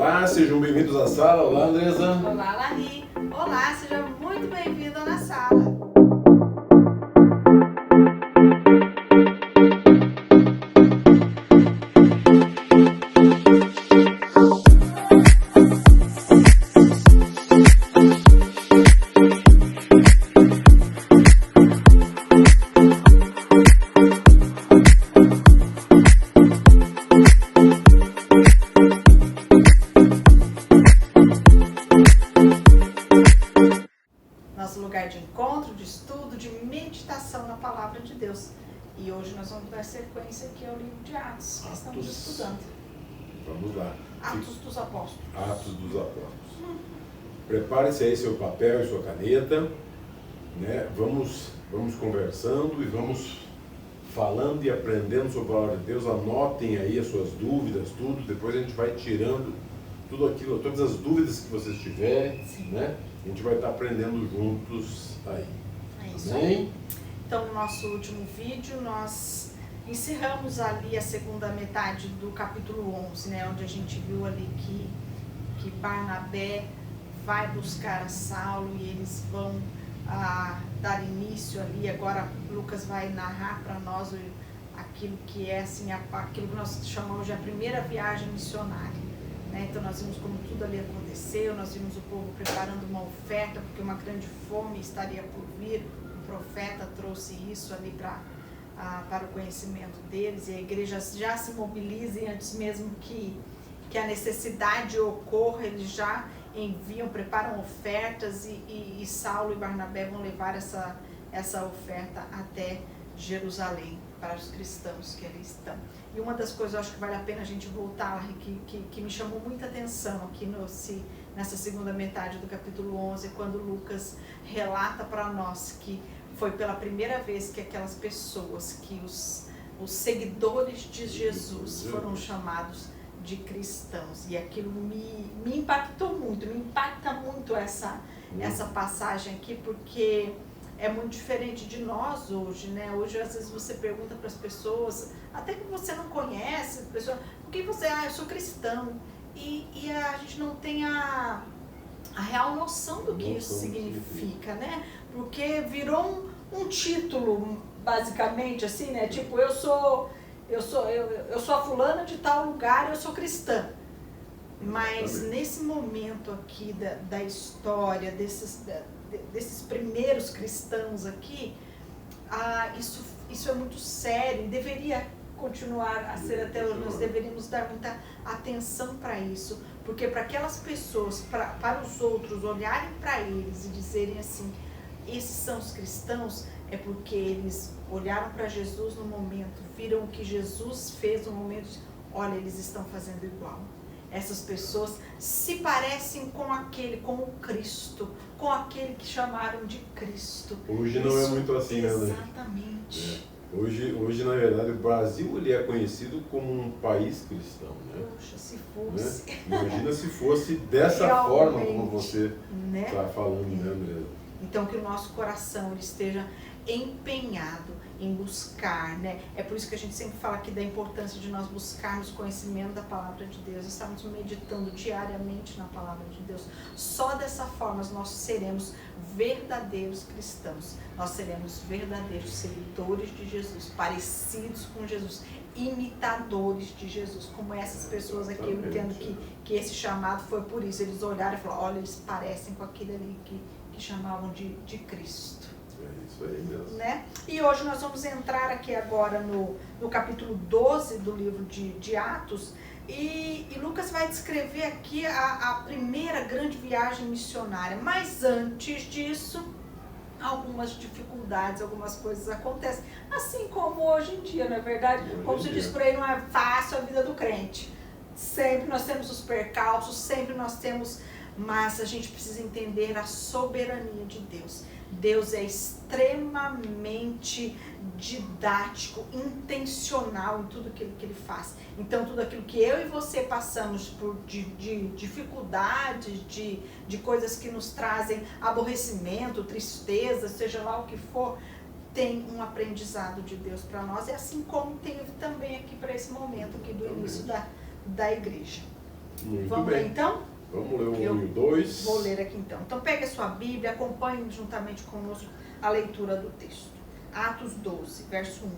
Olá, sejam bem-vindos à sala. Olá, Andresa. Olá, Larry. Olá, seja muito bem-vindo na sala. Nosso lugar de encontro, de estudo, de meditação na Palavra de Deus. E hoje nós vamos dar sequência aqui ao livro de Atos, que estamos estudando. Vamos lá. Atos dos Apóstolos. Atos dos Apóstolos. Prepare-se aí seu papel e sua caneta, né? Vamos conversando e vamos falando e aprendendo sobre a palavra de Deus. Anotem aí as suas dúvidas, tudo. Depois a gente vai tirando tudo aquilo, todas as dúvidas que vocês tiverem, né? A gente vai estar aprendendo juntos aí. É isso Amém? aí. Então, no nosso último vídeo, nós encerramos ali a segunda metade do capítulo 11, né? Onde a gente viu ali que Barnabé vai buscar a Saulo e eles vão dar início ali. Agora, Lucas vai narrar para nós aquilo que é, assim, aquilo que nós chamamos de a primeira viagem missionária. Então nós vimos como tudo ali aconteceu, nós vimos o povo preparando uma oferta, porque uma grande fome estaria por vir. O profeta trouxe isso ali para o conhecimento deles, e a igreja já se mobiliza, e antes mesmo que a necessidade ocorra, eles já enviam, preparam ofertas, e Saulo e Barnabé vão levar essa oferta até Jerusalém, para os cristãos que ali estão. E uma das coisas, eu acho que vale a pena a gente voltar, que me chamou muita atenção aqui nessa segunda metade do capítulo 11, quando Lucas relata para nós que foi pela primeira vez que aquelas pessoas, que os seguidores de Jesus foram chamados de cristãos. E aquilo me impactou muito, me impacta muito essa passagem aqui, porque é muito diferente de nós hoje, né? Hoje, às vezes, você pergunta para as pessoas, até que você não conhece, pessoa, o que você... eu sou cristão. E a gente não tem a real noção do que isso significa, né? Porque virou um título, basicamente, assim, né? Tipo, eu sou a fulana de tal lugar, eu sou cristã. Mas nesse momento aqui da história, desses primeiros cristãos aqui, isso é muito sério e deveria continuar a ser até hoje. Nós deveríamos dar muita atenção para isso, porque para aquelas pessoas, para os outros olharem para eles e dizerem assim, esses são os cristãos, é porque eles olharam para Jesus no momento, viram o que Jesus fez no momento, olha, eles estão fazendo igual. Essas pessoas se parecem com o Cristo, com aquele que chamaram de Cristo. Hoje não é muito assim, né? Exatamente. Hoje, na verdade, o Brasil ele é conhecido como um país cristão, né? Poxa, se fosse. Né? Imagina se fosse dessa forma como você está falando, né, André? Então, que o nosso coração ele esteja empenhado em buscar, né? É por isso que a gente sempre fala aqui da importância de nós buscarmos conhecimento da palavra de Deus, estamos meditando diariamente na palavra de Deus. Só dessa forma nós seremos verdadeiros cristãos, nós seremos verdadeiros seguidores de Jesus, parecidos com Jesus, imitadores de Jesus, como essas pessoas aqui. Eu entendo que esse chamado foi por isso, eles olharam e falaram, olha, eles parecem com aquele ali que chamavam de Cristo. É isso aí mesmo. Né? E hoje nós vamos entrar aqui agora no capítulo 12 do livro de Atos, e Lucas vai descrever aqui a primeira grande viagem missionária. Mas antes disso, algumas dificuldades, algumas coisas acontecem, assim como hoje em dia, não é verdade? Como se diz por aí, não é fácil a vida do crente. Sempre nós temos os percalços, sempre nós temos, mas a gente precisa entender a soberania de Deus. Deus é extremamente didático, intencional em tudo aquilo que Ele faz. Então, tudo aquilo que eu e você passamos por de dificuldades, de coisas que nos trazem aborrecimento, tristeza, seja lá o que for, tem um aprendizado de Deus para nós. E assim como teve também aqui para esse momento aqui do início da igreja. Muito Vamos bem. ler então? Vamos ler o 1 e o 2. Vou ler aqui então. Então pegue a sua Bíblia, acompanhe juntamente conosco a leitura do texto. Atos 12, verso 1.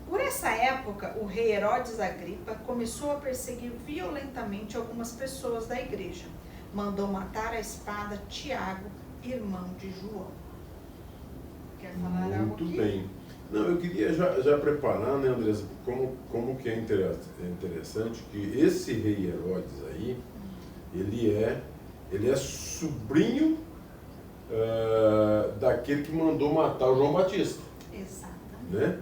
Por essa época, o rei Herodes Agripa começou a perseguir violentamente algumas pessoas da igreja. Mandou matar à espada Tiago, irmão de João. Quer falar algo aqui? Muito bem. Não, eu queria já preparar, né, Andressa, como que é interessante que esse rei Herodes aí, ele é sobrinho daquele que mandou matar o João Batista. Exatamente. Né?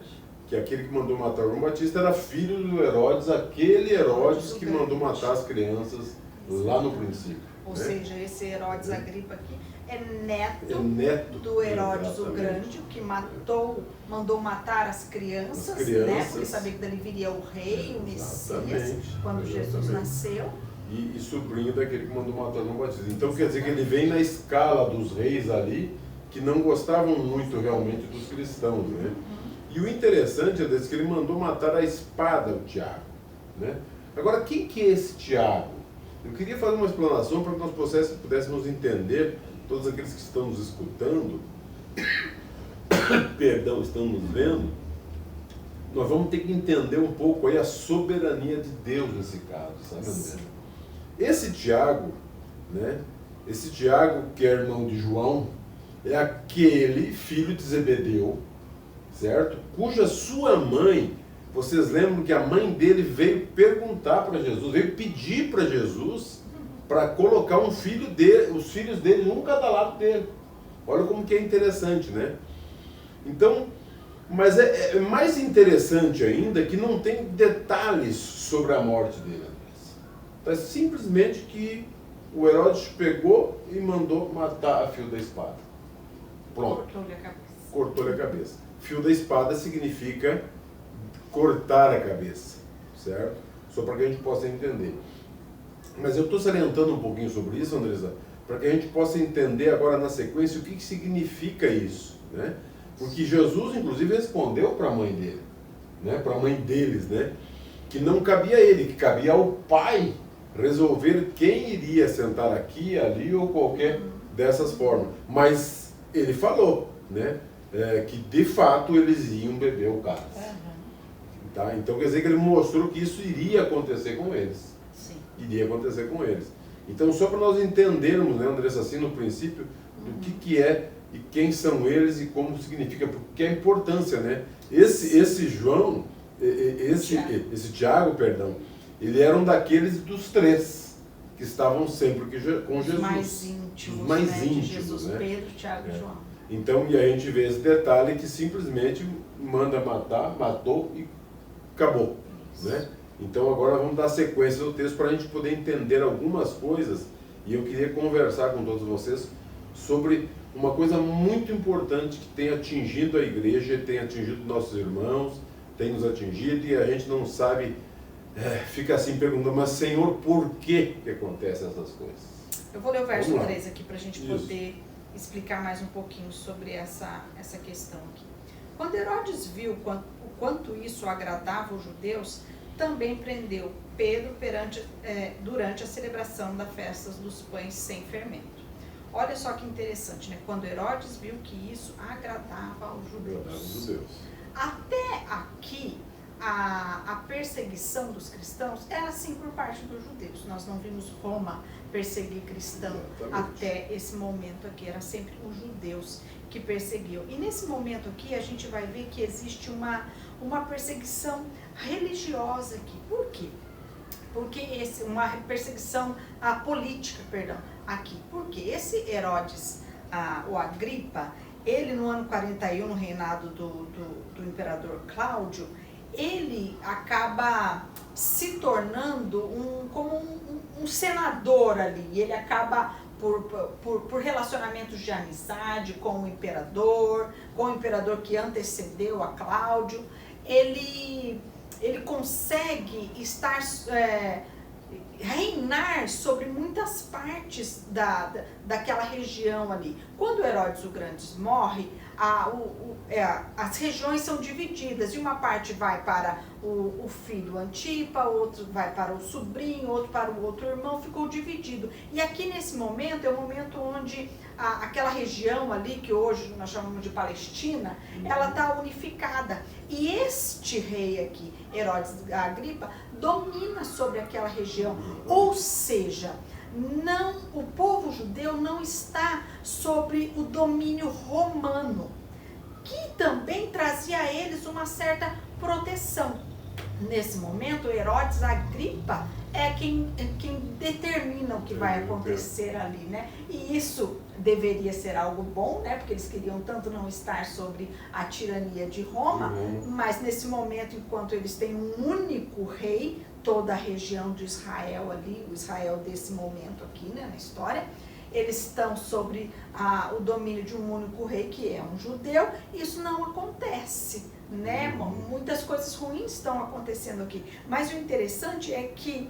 Que aquele que mandou matar o João Batista era filho do Herodes, aquele Herodes que mandou matar as crianças lá no princípio. Ou né? seja, esse Herodes Agripa aqui é neto, do Herodes o Grande, que mandou matar as crianças, né? Porque sabia que dali viria o rei, o Messias, quando Jesus nasceu. E sobrinho daquele que mandou matar o João Batista. Então quer dizer que ele vem na escala dos reis ali, que não gostavam muito realmente dos cristãos, né? E o interessante é que ele mandou matar a espada o Tiago, né? Agora, quem que é esse Tiago? Eu queria fazer uma explanação para que nós pudéssemos entender, todos aqueles que estão nos escutando, estão nos vendo, nós vamos ter que entender um pouco aí a soberania de Deus nesse caso, sabe, André? Esse Tiago, né? Esse Tiago, que é irmão de João, é aquele filho de Zebedeu, certo? Cuja sua mãe, vocês lembram que a mãe dele veio perguntar para Jesus, veio pedir para Jesus para colocar os filhos dele, um cada lado dele. Olha como que é interessante, né? Então, mas é mais interessante ainda que não tem detalhes sobre a morte dele. É simplesmente que o Herodes pegou e mandou matar a fio da espada. Pronto. Cortou-lhe a cabeça. Fio da espada significa cortar a cabeça, certo? Só para que a gente possa entender. Mas eu estou salientando um pouquinho sobre isso, Andresa, para que a gente possa entender agora na sequência o que significa isso, né? Porque Jesus, inclusive, respondeu para a mãe dele, né? Para a mãe deles, né? Que não cabia a ele, que cabia ao pai resolver quem iria sentar aqui, ali ou qualquer dessas formas. Mas ele falou, né? Que de fato eles iam beber o cálice. Tá? Então quer dizer que ele mostrou que isso iria acontecer com eles. Sim. Iria acontecer com eles. Então só para nós entendermos, né, Andressa, assim no princípio, do que é e quem são eles e como significa, porque a importância, né? Esse João, esse Tiago, perdão, ele era um daqueles dos três que estavam sempre com Jesus. Os mais íntimos, os mais né? íntimos, de Jesus, né? Pedro, Tiago e João. Então, e a gente vê esse detalhe que simplesmente manda matar, matou e acabou, né? Então agora vamos dar sequência do texto para a gente poder entender algumas coisas, e eu queria conversar com todos vocês sobre uma coisa muito importante que tem atingido a igreja, tem atingido nossos irmãos, tem nos atingido, e a gente não sabe, fica assim perguntando, mas Senhor, por que acontecem essas coisas? Eu vou ler o verso 3 aqui para a gente poder explicar mais um pouquinho sobre essa questão aqui. Quando Herodes viu o quanto isso agradava os judeus, também prendeu Pedro durante a celebração da festa dos pães sem fermento. Olha só que interessante, né? Quando Herodes viu que isso agradava aos judeus. Até aqui, a perseguição dos cristãos era assim por parte dos judeus. Nós não vimos Roma perseguir cristão. Exatamente. Até esse momento aqui, era sempre os judeus que perseguiam. E nesse momento aqui, a gente vai ver que existe uma perseguição religiosa aqui. Por quê? Porque uma perseguição política, aqui. Porque esse Herodes, o Agripa, ele no ano 41, no reinado do imperador Cláudio, ele acaba se tornando como um senador ali. Ele acaba por relacionamentos de amizade com o imperador que antecedeu a Cláudio, ele consegue reinar sobre muitas partes daquela região ali. Quando Herodes o Grande morre, as regiões são divididas, e uma parte vai para o filho Antipa, outro vai para o sobrinho, outro para o outro irmão, ficou dividido. E aqui nesse momento, é o momento onde aquela região ali, que hoje nós chamamos de Palestina, ela está unificada. E este rei aqui, Herodes Agripa, domina sobre aquela região, ou seja, o povo judeu não está sobre o domínio romano, que também trazia a eles uma certa proteção. Nesse momento, Herodes Agripa é quem determina o que vai acontecer ali, né? E isso deveria ser algo bom, né? Porque eles queriam tanto não estar sobre a tirania de Roma, mas nesse momento, enquanto eles têm um único rei, toda a região de Israel ali, o Israel desse momento aqui, né, na história, eles estão sobre o domínio de um único rei, que é um judeu. Isso não acontece, né? Muitas coisas ruins estão acontecendo aqui. Mas o interessante é que,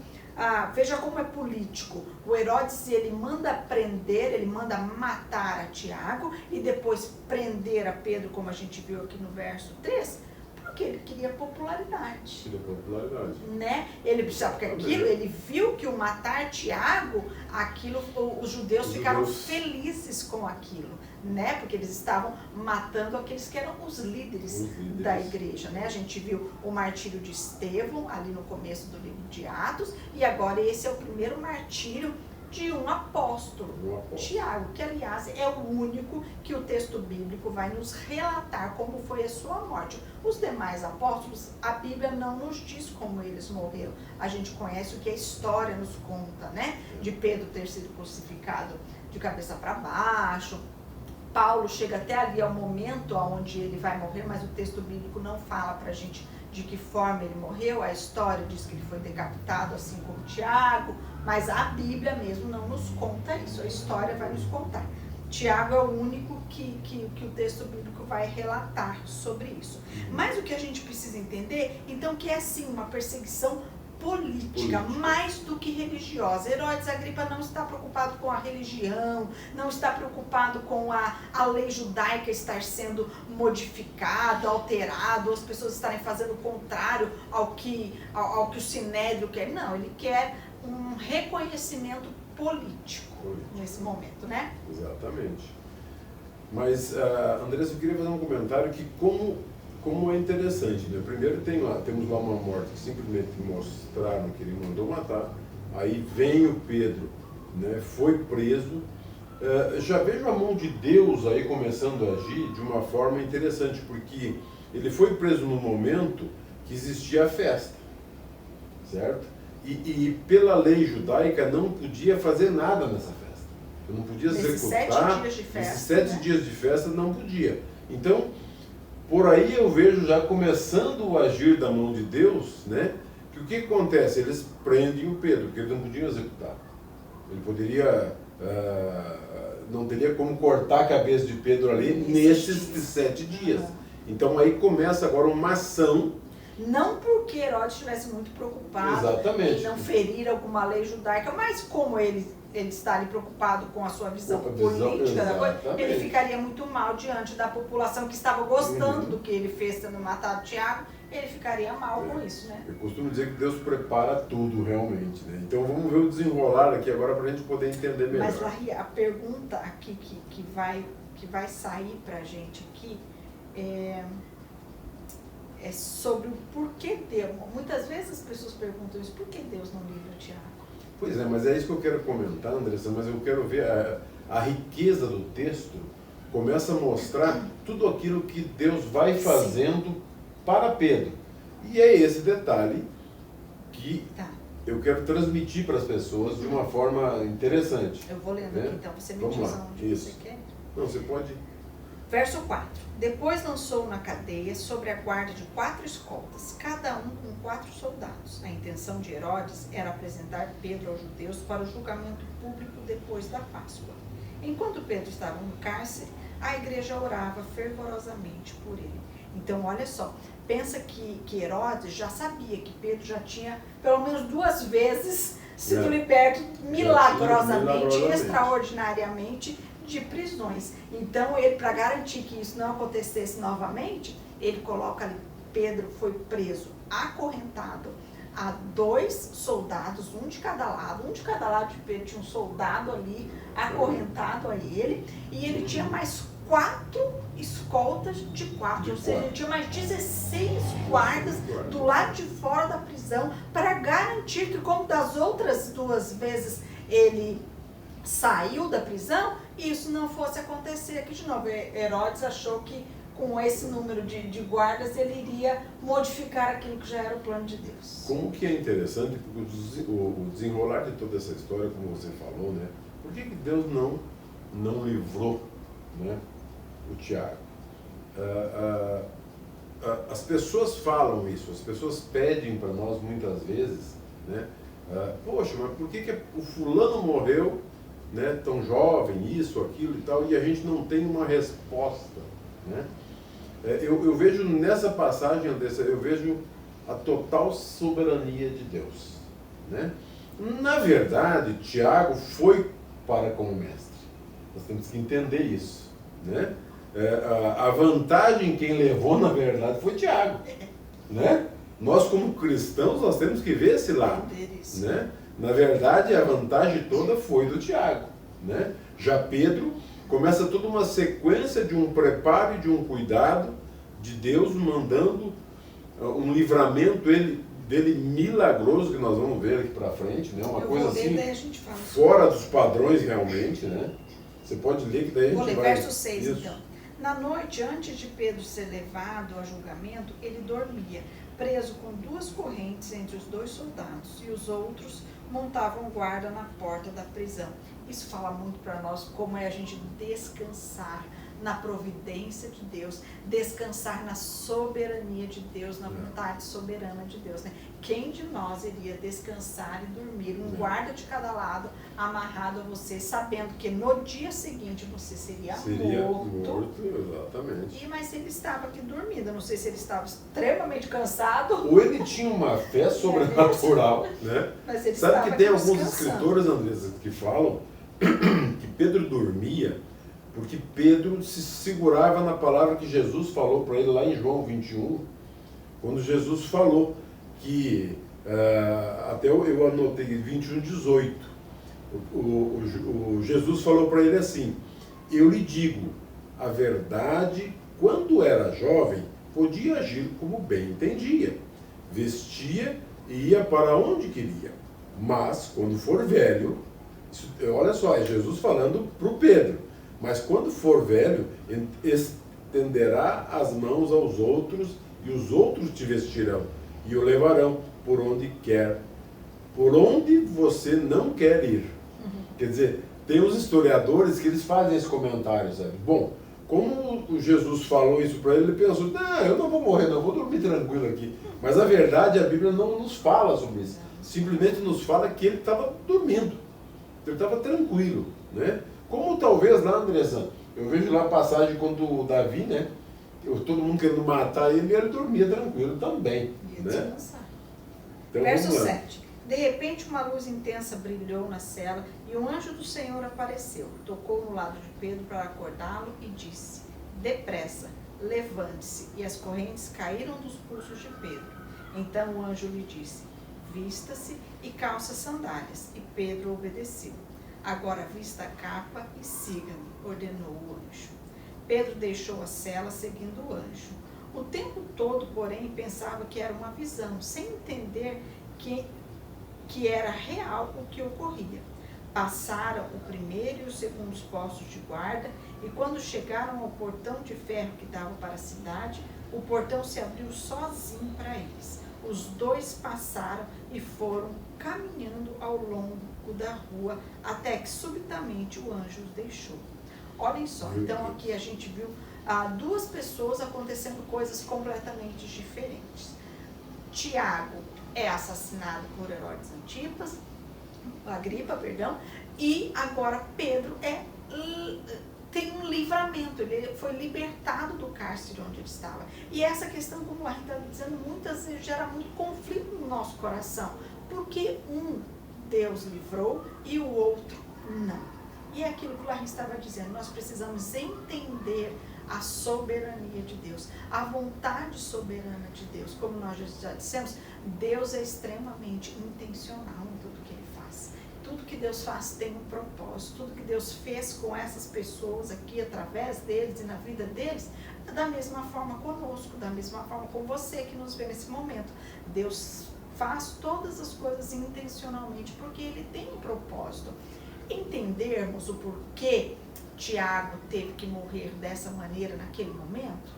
veja como é político. O Herodes, ele manda prender, ele manda matar a Tiago e depois prender a Pedro, como a gente viu aqui no verso 3, porque ele queria popularidade. Né? Ele precisava, porque aquilo, ele viu que o matar Tiago, aquilo, os judeus ficaram felizes com aquilo, né? Porque eles estavam matando aqueles que eram os líderes da igreja, né? A gente viu o martírio de Estevão ali no começo do livro de Atos, e agora esse é o primeiro martírio de um apóstolo, Tiago, que aliás é o único que o texto bíblico vai nos relatar como foi a sua morte. Os demais apóstolos, a Bíblia não nos diz como eles morreram. A gente conhece o que a história nos conta, né? De Pedro ter sido crucificado de cabeça para baixo. Paulo chega até ali ao momento onde ele vai morrer, mas o texto bíblico não fala pra gente de que forma ele morreu. A história diz que ele foi decapitado, assim como Tiago, mas a Bíblia mesmo não nos conta isso, a história vai nos contar. Tiago é o único que o texto bíblico vai relatar sobre isso. Mas o que a gente precisa entender, então, que é sim uma perseguição política, mais do que religiosa. Herodes Agripa não está preocupado com a religião, não está preocupado com a lei judaica estar sendo modificada, alterada, as pessoas estarem fazendo o contrário ao que o Sinédrio quer. Não, ele quer um reconhecimento político nesse momento, né? Exatamente. Mas, Andressa, eu queria fazer um comentário que como é interessante, né? Primeiro temos lá uma morte que simplesmente mostraram que ele mandou matar, aí vem o Pedro, né? Foi preso, já vejo a mão de Deus aí começando a agir de uma forma interessante, porque ele foi preso no momento que existia a festa, certo? E pela lei judaica não podia fazer nada nessa festa, eu não podia executar, esses 7 dias de festa não podia. Então, por aí eu vejo já começando o agir da mão de Deus, né? Que o que acontece? Eles prendem o Pedro, porque eles não podiam executar. Ele poderia, não teria como cortar a cabeça de Pedro ali nesses 7 dias. Então aí começa agora uma ação. Não porque Herodes estivesse muito preocupado em não ferir alguma lei judaica, mas como ele está ali preocupado com a sua visão política da coisa, ele ficaria muito mal diante da população que estava gostando do que ele fez tendo matado Tiago, ele ficaria mal com isso, né? Eu costumo dizer que Deus prepara tudo realmente, né? Então vamos ver o desenrolar aqui agora para a gente poder entender melhor. Mas, Larry, a pergunta aqui que vai sair para a gente aqui é sobre o porquê Deus. Muitas vezes as pessoas perguntam isso, por que Deus não livra Tiago? Pois é, mas é isso que eu quero comentar, Andressa, mas eu quero ver a riqueza do texto, começa a mostrar tudo aquilo que Deus vai fazendo para Pedro. E é esse detalhe que eu quero transmitir para as pessoas de uma forma interessante. Eu vou lendo aqui então, você me diz onde você quer. Não, você pode... Verso 4. Depois lançou na cadeia sobre a guarda de 4 escoltas, cada um com 4 soldados. A intenção de Herodes era apresentar Pedro aos judeus para o julgamento público depois da Páscoa. Enquanto Pedro estava no cárcere, a igreja orava fervorosamente por ele. Então, olha só, pensa que Herodes já sabia que Pedro já tinha pelo menos 2 vezes sido liberto milagrosamente, milagrosamente, extraordinariamente de prisões. Então, ele, para garantir que isso não acontecesse novamente, ele coloca ali, Pedro foi preso, acorrentado a 2 soldados, um de cada lado de Pedro tinha um soldado ali acorrentado a ele, e ele tinha mais 4 escoltas de 4, ou seja, ele tinha mais 16 guardas do lado de fora da prisão para garantir que, como das outras 2 vezes ele saiu da prisão, isso não fosse acontecer aqui de novo. Herodes achou que com esse número de guardas ele iria modificar aquilo que já era o plano de Deus. Como que é interessante, porque o desenrolar de toda essa história, como você falou, né? Por que Deus não livrou, né, o Tiago? As pessoas falam isso, as pessoas pedem para nós muitas vezes, né? Poxa, mas por que o fulano morreu, né, tão jovem, isso, aquilo e tal, e a gente não tem uma resposta, né? Eu vejo nessa passagem, Andressa, eu vejo a total soberania de Deus, né? Na verdade, Tiago foi para como mestre. Nós temos que entender isso, né? A vantagem quem levou, na verdade, foi Tiago, né? Nós, como cristãos, nós temos que ver esse lado, né? Na verdade, a vantagem toda foi do Tiago, né? Já Pedro começa toda uma sequência de um preparo e de um cuidado de Deus, mandando um livramento dele milagroso, que nós vamos ver aqui para frente, né? Uma coisa assim, fora dos padrões realmente, né? Você pode ler que daí a gente vai... Vou ler verso 6, então. Na noite, antes de Pedro ser levado a julgamento, ele dormia, preso com 2 correntes entre os 2 soldados, e os outros montavam guarda na porta da prisão. Isso fala muito para nós como é a gente descansar na providência de Deus, descansar na soberania de Deus, na vontade soberana de Deus, né? Quem de nós iria descansar e dormir, um guarda de cada lado, amarrado a você, sabendo que no dia seguinte você seria morto. Exatamente. Mas ele estava aqui dormindo, não sei se ele estava extremamente cansado. Ou ele tinha uma fé sobrenatural, né? Mas ele Sabe que tem alguns descansando. escritores, Andressa, que falam que Pedro dormia porque Pedro se segurava na palavra que Jesus falou para ele lá em João 21, quando Jesus falou que, até eu anotei 21, 18, o Jesus falou para ele assim: eu lhe digo, a verdade, quando era jovem, podia agir como bem entendia, vestia e ia para onde queria, mas quando for velho, olha só, é Jesus falando para o Pedro, mas quando for velho, estenderá as mãos aos outros, e os outros te vestirão, e o levarão por onde você não quer ir. Quer dizer, tem os historiadores que eles fazem esse comentário, sabe? Bom, como o Jesus falou isso para ele, ele pensou, não, eu não vou morrer, não, eu vou dormir tranquilo aqui. Mas a verdade, a Bíblia não nos fala sobre isso. Simplesmente nos fala que ele estava dormindo, ele estava tranquilo, né? Como talvez lá, Andressa, eu vejo lá a passagem quando o Davi, né, todo mundo querendo matar ele, e ele dormia tranquilo também, né? Então, verso 7. De repente uma luz intensa brilhou na cela e um anjo do Senhor apareceu, tocou no lado de Pedro para acordá-lo e disse: depressa, levante-se. E as correntes caíram dos pulsos de Pedro. Então o anjo lhe disse: vista-se e calça sandálias. E Pedro obedeceu. Agora vista a capa e siga-me, ordenou o anjo. Pedro deixou a cela seguindo o anjo. O tempo todo, porém, pensava que era uma visão, sem entender que era real o que ocorria. Passaram o primeiro e o segundo postos de guarda, e quando chegaram ao portão de ferro que dava para a cidade, o portão se abriu sozinho para eles. Os 2 passaram e foram caminhando ao longo da rua, até que subitamente o anjo os deixou. Olhem só, então aqui a gente viu 2 pessoas acontecendo coisas completamente diferentes. Tiago é assassinado por Herodes Agripa, e agora Pedro tem um livramento, ele foi libertado do cárcere onde ele estava. E essa questão, como a Rita está dizendo, muitas vezes gera muito conflito no nosso coração, porque um Deus livrou e o outro não. E é aquilo que o Larry estava dizendo, nós precisamos entender a soberania de Deus, a vontade soberana de Deus. Como nós já dissemos, Deus é extremamente intencional em tudo que Ele faz. Tudo que Deus faz tem um propósito, tudo que Deus fez com essas pessoas aqui, através deles e na vida deles, da mesma forma conosco, da mesma forma com você que nos vê nesse momento. Deus faz todas as coisas intencionalmente, porque Ele tem um propósito. Entendermos o porquê Tiago teve que morrer dessa maneira naquele momento,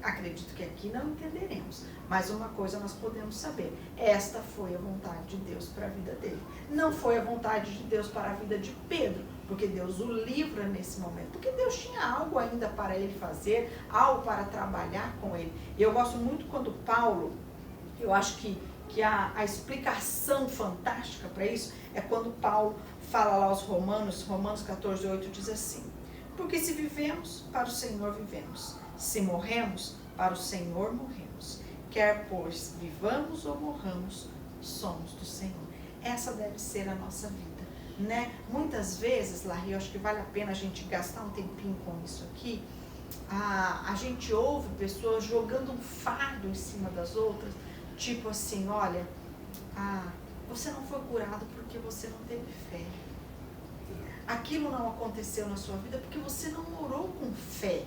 acredito que aqui não entenderemos, mas uma coisa nós podemos saber, esta foi a vontade de Deus para a vida dele. Não foi a vontade de Deus para a vida de Pedro, porque Deus o livra nesse momento, porque Deus tinha algo ainda para ele fazer, algo para trabalhar com ele. E eu gosto muito quando Paulo, eu acho que a explicação fantástica para isso é quando Paulo fala lá aos Romanos 14:8 diz assim: porque se vivemos, para o Senhor vivemos, se morremos, para o Senhor morremos, quer pois vivamos ou morramos, somos do Senhor. Essa deve ser a nossa vida, né? Muitas vezes, Larry, eu acho que vale a pena a gente gastar um tempinho com isso aqui. A gente ouve pessoas jogando um fardo em cima das outras, tipo assim, olha, você não foi curado porque você não teve fé. Aquilo não aconteceu na sua vida porque você não orou com fé.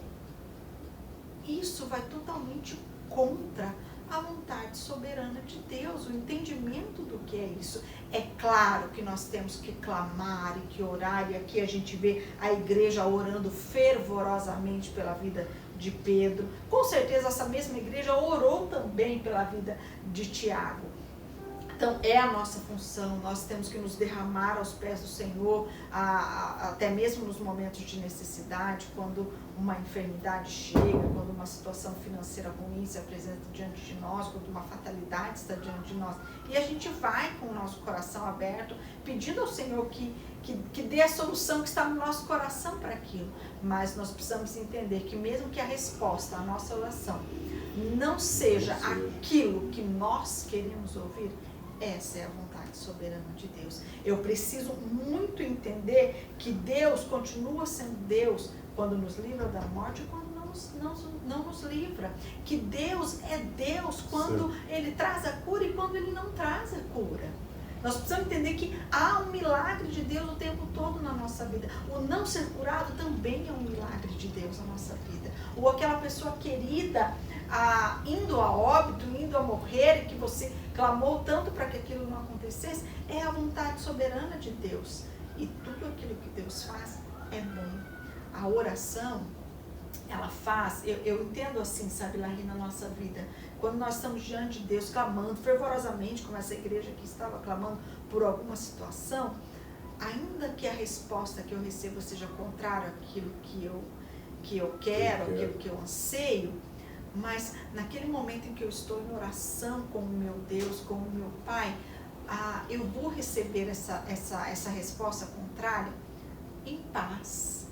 Isso vai totalmente contra a vontade soberana de Deus, o entendimento do que é isso. É claro que nós temos que clamar e que orar, e aqui a gente vê a igreja orando fervorosamente pela vida de Pedro. Com certeza essa mesma igreja orou também pela vida de Tiago. Então é a nossa função, nós temos que nos derramar aos pés do Senhor, até mesmo nos momentos de necessidade, quando uma enfermidade chega, quando uma situação financeira ruim se apresenta diante de nós, quando uma fatalidade está diante de nós. E a gente vai com o nosso coração aberto, pedindo ao Senhor que dê a solução que está no nosso coração para aquilo. Mas nós precisamos entender que mesmo que a resposta à nossa oração não seja aquilo que nós queremos ouvir, essa é a vontade soberana de Deus. Eu preciso muito entender que Deus continua sendo Deus quando nos livra da morte e quando não nos livra. Que Deus é Deus quando Ele traz a cura e quando Ele não traz a cura. Nós precisamos entender que há um milagre de Deus o tempo todo na nossa vida. O não ser curado também é um milagre de Deus na nossa vida. Ou aquela pessoa querida indo a óbito, indo a morrer, e que você clamou tanto para que aquilo não acontecesse, é a vontade soberana de Deus. E tudo aquilo que Deus faz é bom. A oração, ela faz, eu entendo assim, sabe, Larry, na nossa vida, quando nós estamos diante de Deus, clamando fervorosamente, como essa igreja que estava clamando por alguma situação, ainda que a resposta que eu recebo seja contrária àquilo que eu quero, aquilo que eu anseio, mas naquele momento em que eu estou em oração com o meu Deus, com o meu Pai, eu vou receber essa resposta contrária em paz.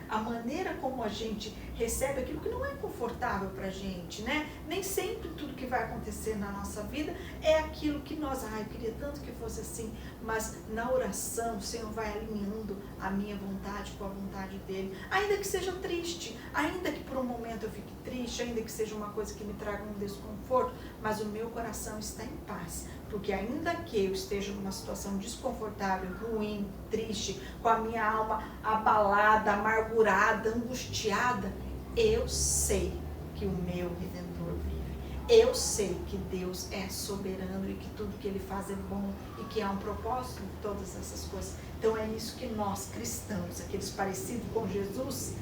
A maneira como a gente recebe aquilo que não é confortável para a gente, né? Nem sempre tudo que vai acontecer na nossa vida é aquilo que nós, eu queria tanto que fosse assim, mas na oração o Senhor vai alinhando a minha vontade com a vontade dele, ainda que seja triste, ainda que por um momento eu fique triste, ainda que seja uma coisa que me traga um desconforto, mas o meu coração está em paz, porque ainda que eu esteja numa situação desconfortável, ruim, triste, com a minha alma abalada, amargurada, angustiada, eu sei que o meu Redentor vive. Eu sei que Deus é soberano e que tudo que Ele faz é bom e que há um propósito em todas essas coisas. Então é nisso que nós, cristãos, aqueles parecidos com Jesus,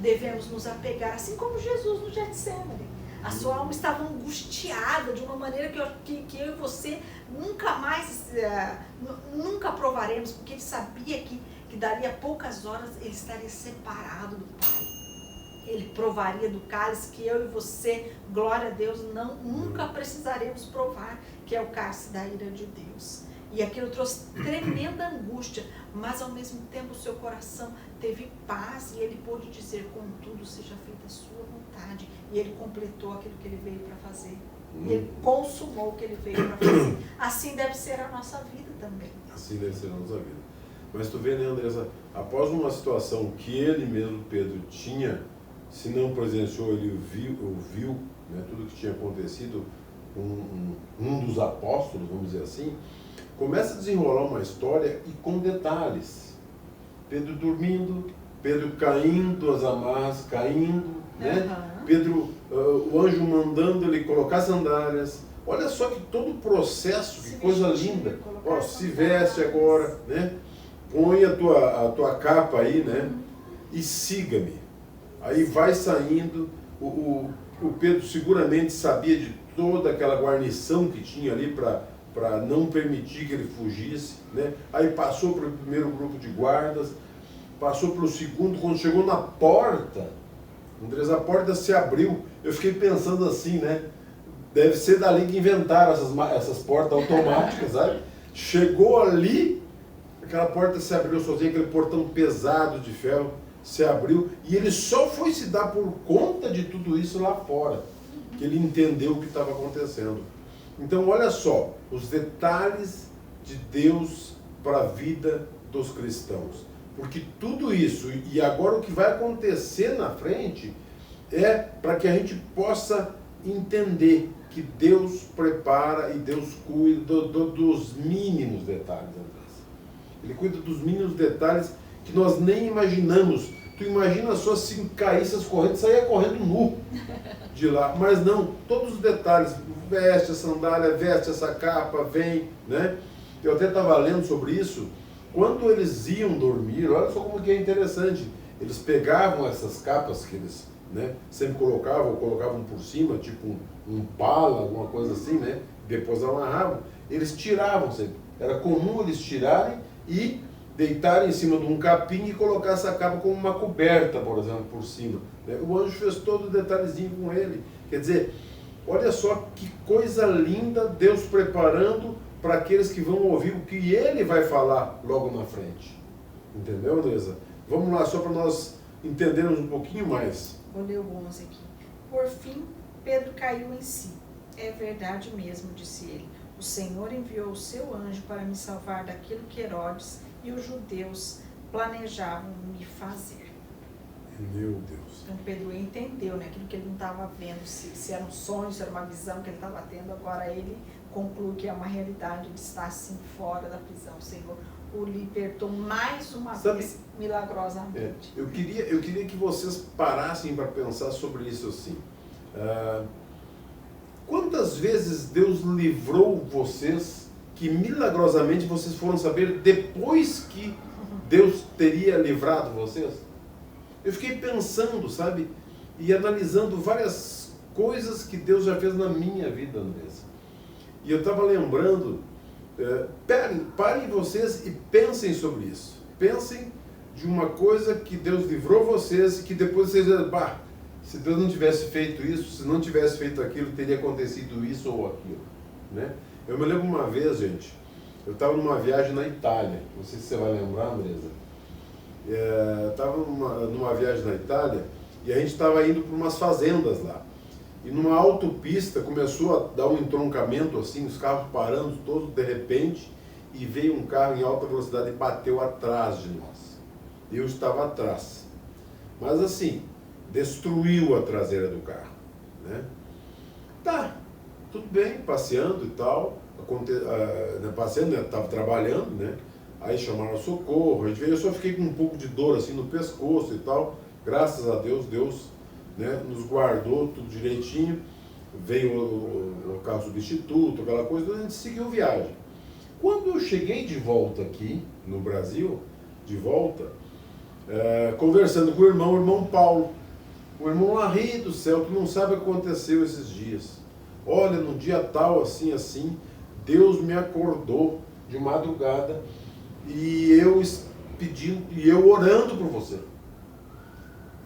devemos nos apegar, assim como Jesus no Getsemane. A sua alma estava angustiada de uma maneira que eu e você nunca mais, nunca provaremos, porque ele sabia que daria poucas horas ele estaria separado do Pai. Ele provaria do cálice que eu e você, glória a Deus, nunca precisaremos provar, que é o cálice da ira de Deus. E aquilo trouxe tremenda angústia, mas ao mesmo tempo o seu coração teve paz e ele pôde dizer, contudo, seja feita a sua vontade. E ele completou aquilo que ele veio para fazer. Ele consumou o que ele veio para fazer. Assim deve ser a nossa vida também. Assim deve ser a nossa vida. Mas tu vê, né, Andressa, após uma situação que ele mesmo, Pedro, tinha, se não presenciou, ele ouviu, né, tudo que tinha acontecido com um dos apóstolos, vamos dizer assim, começa a desenrolar uma história e com detalhes. Pedro dormindo, Pedro caindo as amarras, caindo, né? Pedro, o anjo mandando ele colocar sandálias. Olha só que todo o processo, que coisa linda. Ó, se veste agora, né? Põe a tua capa aí, né? E siga-me. Aí vai saindo. O Pedro seguramente sabia de toda aquela guarnição que tinha ali para não permitir que ele fugisse, né? Aí passou para o primeiro grupo de guardas, passou para o segundo, quando chegou na porta, Andrés, a porta se abriu. Eu fiquei pensando assim, né? Deve ser dali que inventaram essas portas automáticas, sabe? Chegou ali, aquela porta se abriu sozinha, aquele portão pesado de ferro se abriu, e ele só foi se dar por conta de tudo isso lá fora, que ele entendeu o que estava acontecendo. Então, olha só, os detalhes de Deus para a vida dos cristãos. Porque tudo isso, e agora o que vai acontecer na frente, é para que a gente possa entender que Deus prepara e Deus cuida dos mínimos detalhes. Ele cuida dos mínimos detalhes que nós nem imaginamos. Tu imagina só se caísse as correntes, saía correndo nu de lá. Mas não, todos os detalhes, veste a sandália, veste essa capa, vem, né? Eu até estava lendo sobre isso. Quando eles iam dormir, olha só como que é interessante. Eles pegavam essas capas que eles, né, sempre colocavam por cima, tipo um pala, alguma coisa assim, né? Depois amarravam. Eles tiravam sempre. Era comum eles tirarem e deitarem em cima de um capim e colocar essa capa como uma coberta, por exemplo, por cima. O anjo fez todo o detalhezinho com ele. Quer dizer, olha só que coisa linda Deus preparando para aqueles que vão ouvir o que ele vai falar logo na frente. Entendeu, Andresa? Vamos lá, só para nós entendermos um pouquinho mais. Vou ler o 11 aqui. Por fim, Pedro caiu em si. É verdade mesmo, disse ele. O Senhor enviou o seu anjo para me salvar daquilo que Herodes e os judeus planejavam me fazer. Meu Deus. Então Pedro entendeu, né, aquilo que ele não estava vendo, se era um sonho, se era uma visão que ele estava tendo. Agora ele conclui que é uma realidade de estar assim fora da prisão. O Senhor o libertou mais uma vez milagrosamente. Eu queria que vocês parassem para pensar sobre isso assim. Quantas vezes Deus livrou vocês que milagrosamente vocês foram saber depois que Deus teria livrado vocês? Eu fiquei pensando, sabe, e analisando várias coisas que Deus já fez na minha vida, Andressa. E eu estava lembrando, parem vocês e pensem sobre isso. Pensem de uma coisa que Deus livrou vocês e que depois vocês dizem, se Deus não tivesse feito isso, se não tivesse feito aquilo, teria acontecido isso ou aquilo, né? Eu me lembro uma vez, gente, eu estava numa viagem na Itália, não sei se você vai lembrar, Andresa. Estava numa viagem na Itália e a gente estava indo para umas fazendas lá. E numa autopista começou a dar um entroncamento assim, os carros parando todos de repente, e veio um carro em alta velocidade e bateu atrás de nós. Eu estava atrás. Mas assim, destruiu a traseira do carro, né? Tá, tudo bem, passeando e tal, passeando, né? Estava trabalhando, né? Aí chamaram socorro, a gente veio, eu só fiquei com um pouco de dor assim no pescoço e tal. Graças a Deus, Deus, né, nos guardou tudo direitinho. Veio o carro substituto, aquela coisa, então a gente seguiu viagem. Quando eu cheguei de volta aqui no Brasil, conversando com o irmão Paulo, o irmão lá, rei do céu, tu não sabe o que aconteceu esses dias. Olha, no dia tal, assim, Deus me acordou de madrugada e eu orando por você.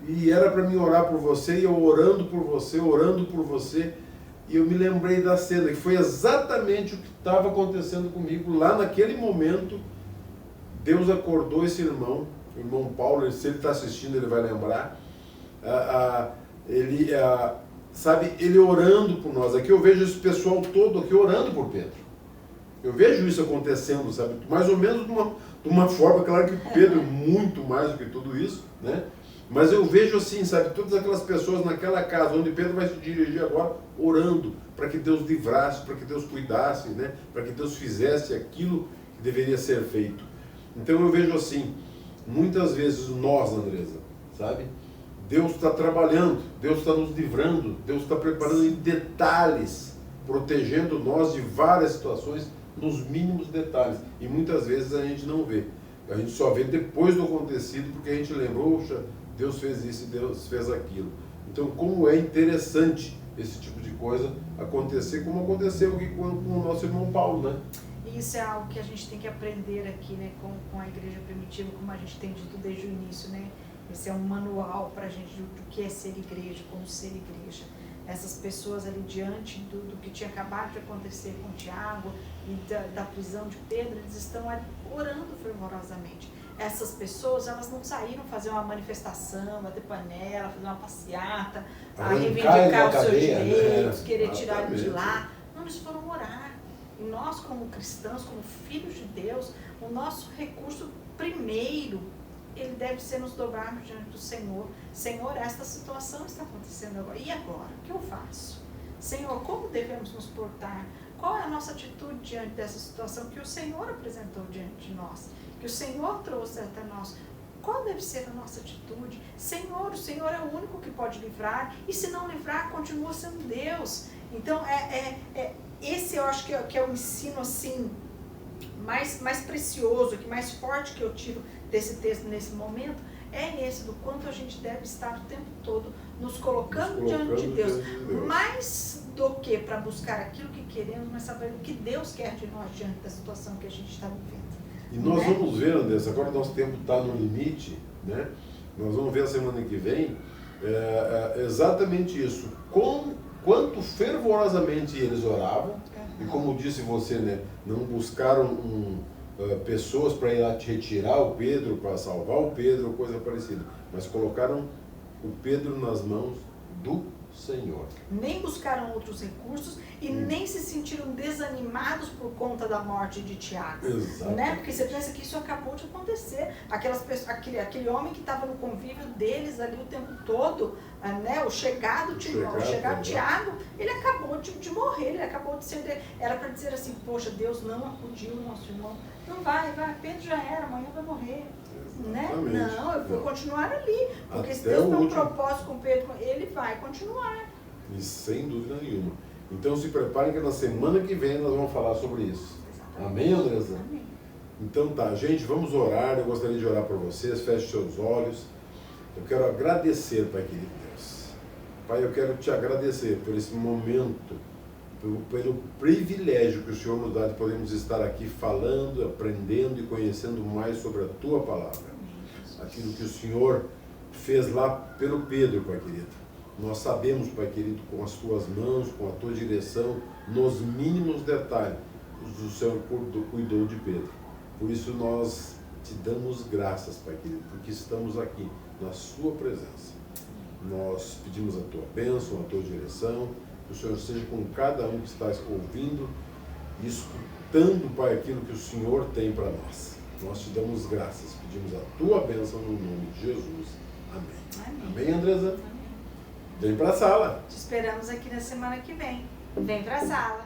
E era para mim orar por você, e eu orando por você, e eu me lembrei da cena, que foi exatamente o que estava acontecendo comigo lá naquele momento. Deus acordou esse irmão, o irmão Paulo, se ele está assistindo, ele vai lembrar, ele orando por nós. Aqui eu vejo esse pessoal todo aqui orando por Pedro. Eu vejo isso acontecendo, sabe? Mais ou menos de uma forma, claro que Pedro é muito mais do que tudo isso, né? Mas eu vejo assim, sabe? Todas aquelas pessoas naquela casa, onde Pedro vai se dirigir agora, orando para que Deus livrasse, para que Deus cuidasse, né? Para que Deus fizesse aquilo que deveria ser feito. Então eu vejo assim, muitas vezes nós, Andresa, sabe? Deus está trabalhando, Deus está nos livrando, Deus está preparando em detalhes, protegendo nós de várias situações, nos mínimos detalhes. E muitas vezes a gente não vê. A gente só vê depois do acontecido, porque a gente lembrou, Deus fez isso e Deus fez aquilo. Então, como é interessante esse tipo de coisa acontecer, como aconteceu aqui com o nosso irmão Paulo, né? Isso é algo que a gente tem que aprender aqui, né, com a igreja primitiva, como a gente tem dito desde o início, né? Esse é um manual para a gente do que é ser igreja, como ser igreja. Essas pessoas ali diante do que tinha acabado de acontecer com Tiago e da prisão de Pedro, eles estão ali orando fervorosamente. Essas pessoas, elas não saíram fazer uma manifestação, bater panela, fazer uma passeata, a reivindicar os seus direitos, né? Querer tirar ele de lá. Não, eles foram orar. E nós, como cristãos, como filhos de Deus, o nosso recurso primeiro, ele deve ser nos dobrarmos diante do Senhor. Senhor, esta situação está acontecendo agora. E agora? O que eu faço? Senhor, como devemos nos portar? Qual é a nossa atitude diante dessa situação que o Senhor apresentou diante de nós? Que o Senhor trouxe até nós? Qual deve ser a nossa atitude? Senhor, o Senhor é o único que pode livrar. E se não livrar, continua sendo Deus. Então, esse eu acho que é o ensino assim, mais precioso, que mais forte que eu tiro desse texto nesse momento, é esse do quanto a gente deve estar o tempo todo nos colocando diante de Deus. Mais do que para buscar aquilo que queremos, mas saber o que Deus quer de nós diante da situação que a gente está vivendo. E nós vamos ver, Andressa, agora nosso tempo está no limite, né? Nós vamos ver a semana que vem exatamente isso. Quanto fervorosamente eles oravam, e como disse você, né, não buscaram pessoas para ir lá te retirar o Pedro, para salvar o Pedro, ou coisa parecida, mas colocaram o Pedro nas mãos do Senhor. Nem buscaram outros recursos e nem se sentiram desanimados por conta da morte de Tiago. Né? Porque você pensa que isso acabou de acontecer. Aquele homem que estava no convívio deles ali o tempo todo, né? o chegado Tiago, ele acabou de morrer, ele acabou de ser... Era para dizer assim, poxa, Deus não acudiu o nosso irmão. Não vai, Pedro já era, amanhã vai morrer. Né? Não, eu vou continuar ali, porque se Deus tem um propósito com Pedro, ele vai continuar. E sem dúvida nenhuma. Então se preparem que na semana que vem nós vamos falar sobre isso. Amém, Andresa? Amém. Então tá, gente, vamos orar. Eu gostaria de orar por vocês. Feche seus olhos. Eu quero agradecer, Pai querido Deus. Pai, eu quero te agradecer por esse momento, pelo privilégio que o Senhor nos dá de podermos estar aqui falando, aprendendo e conhecendo mais sobre a Tua Palavra. Aquilo que o Senhor fez lá pelo Pedro, Pai querido. Nós sabemos, Pai querido, com as Tuas mãos, com a Tua direção, nos mínimos detalhes, o Senhor cuidou de Pedro. Por isso nós te damos graças, Pai querido, porque estamos aqui na Sua presença. Nós pedimos a Tua bênção, a Tua direção, que o Senhor seja com cada um que está ouvindo e escutando, Pai, aquilo que o Senhor tem para nós. Nós te damos graças, pedimos a Tua bênção no nome de Jesus. Amém. Amém, Andresa? Amém. Vem para a sala. Te esperamos aqui na semana que vem. Vem para a sala.